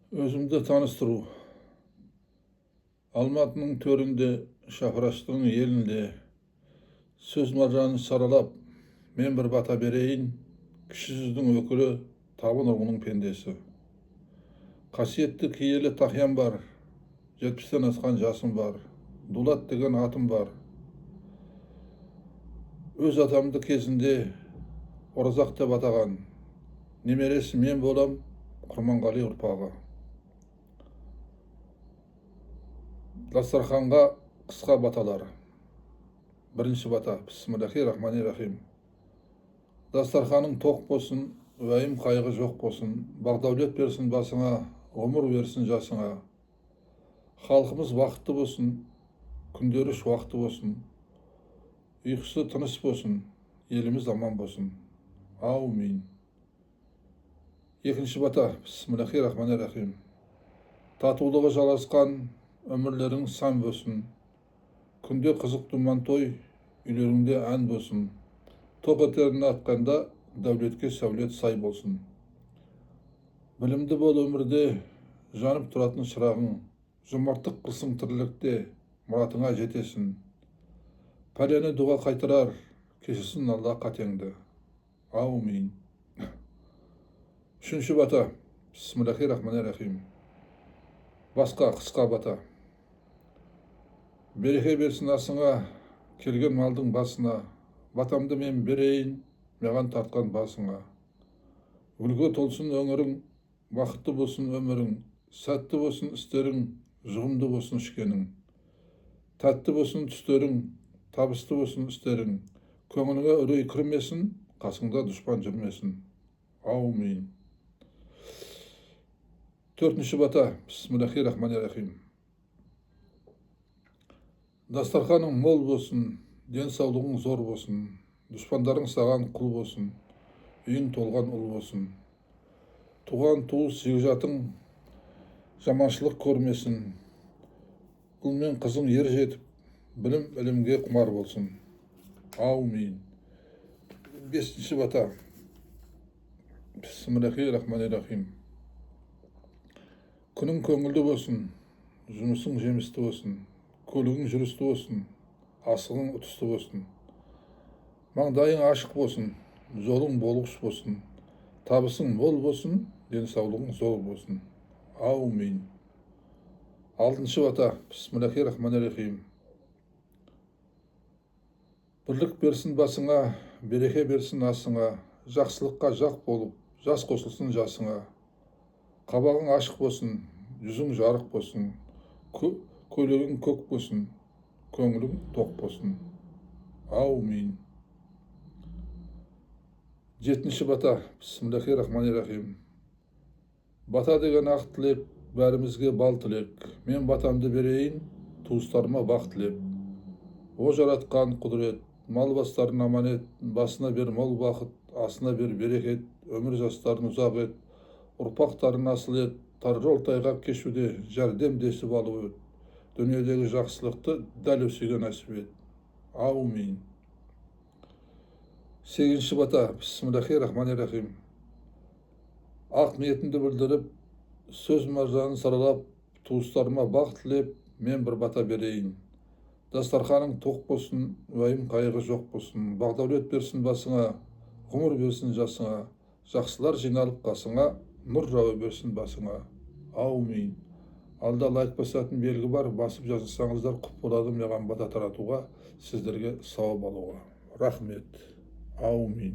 Özümді tanыстыру. Алматының төрінде, Шапыраштың елінде, сөз маржанын саралап, мен бір бата берейін, кіші жүздің өкілі, табын ұрғының пендесі. Қасиетті киелі тақиям бар, 70-тен асқан жасым бар, Дулат деген атым бар. Өз атамды кезінде Оразақ деп атаған, немересі мен болам, Құрманғали ұрпағы. Дастарханға қысқа баталар. Бірінші бата, Бисмиллахи-рахмани-рахим. Дастарханың тоқ болсын, уайым қайғы жоқ болсын, бақдәулет берсін басыңа, ғұмыр берсін жасыңа. Халқымыз бақытты болсын, күндері шуақты болсын, ұйқысы тыныш болсын, еліміз аман болсын. Аумин. Екінші бата, Бисмиллахи-рахмани-рахим. Татулығы жаласқан, өмірлерің сан болсын. Күнде қызық думан той, үйлеріңде ән болсын. Тоқ етерін атқанда, дәулетке сәулет сай болсын. Білімді бол өмірде, жанып тұратын шырағың. Жұмартық қылсың тірлікте, мұратыңа жетесін. Пәлені дұға қайтырар, кешірсін Алла қатеңді. Аумин. Үшінші бата, Бисмиллахи-рахмани-рахим. Басқа қысқа бата. Береке берсін асыңа, келген малдың басына, батамды мен берейін, маған тартқан басыңа. Гүлге толсын өңірің, бақытты болсын өмірің, сәтті болсын істерің, жұғымды болсын ішкенің. Тәтті болсын түстерің, табысты болсын істерің, көңіліңе үрей кірмесін, қасыңда дұшпан жүрмесін. Аумин. Төртінші бата, Бисмиллахи-рахмани-рахим. Дастарханың мол болсын, денсаулығың зор болсын, дұшпандарың саған құл болсын, үйің толған ұл болсын. Туған туыс жекжатың жаманшылық көрмесін, ұл мен қызың ер жетіп, білім ілімге құмар болсын. Аумин. Бесінші бата, Бисмиллахи-рахмани-рахим. Күнің көңілді болсын, жұмысың жемісті болсын, көлігің жүрісті болсын, асығың ұтысты болсын. Маңдайың ашық болсын, жолың болғыш болсын, табысың мол болсын, денсаулығың зор болсын. Аумин. Алтыншы бата, Бисмиллахи-рахмани-рахим. Бірлік берсін басыңа, береке берсін асыңа, жақсылыққа жақ болып, жас қосылсын жасыңа. Қабағың ашық болсын, жүзің жарық болсын, көйлегің көк болсын, көңілің тоқ болсын. Аумин. Жетінші бата, Бисмиллахи-рахмани-рахим. Бата деген ақ тілеп, бәрімізге бал тілек. Мен батамды берейін, туыстарыма бақ тілеп. О жаратқан құдірет, мал бастарын аманет, басына бер мол бақыт, асына бер берекет, өмір жастарын ұзақ ет, ұрпақтарын асыл ет, тар жол тайғақ кешуде жәрдем десіп алып өт. Дүниедегі жақсылықты дәл өсіге нәсіп ет. Аумин. Сегізінші бата, Бисмиллахи-рахмани-рахим. Ақ ниетімді білдіріп, сөз маржанын саралап, туыстарыма бақ тілеп, мен бір бата берейін. Дастарханың тоқ болсын, уайым қайғы жоқ болсын, бақдәулет берсін басыңа, ғұмыр берсін жасыңа, жақсылар жиналып қасыңа, нұр жауы берсін басыңа. Аумин. Алда лайк басатын белгі бар, басып жазылсаңыздар құп болады маған бата таратуға, сіздерге сауап алуға. Рахмет. Аумин.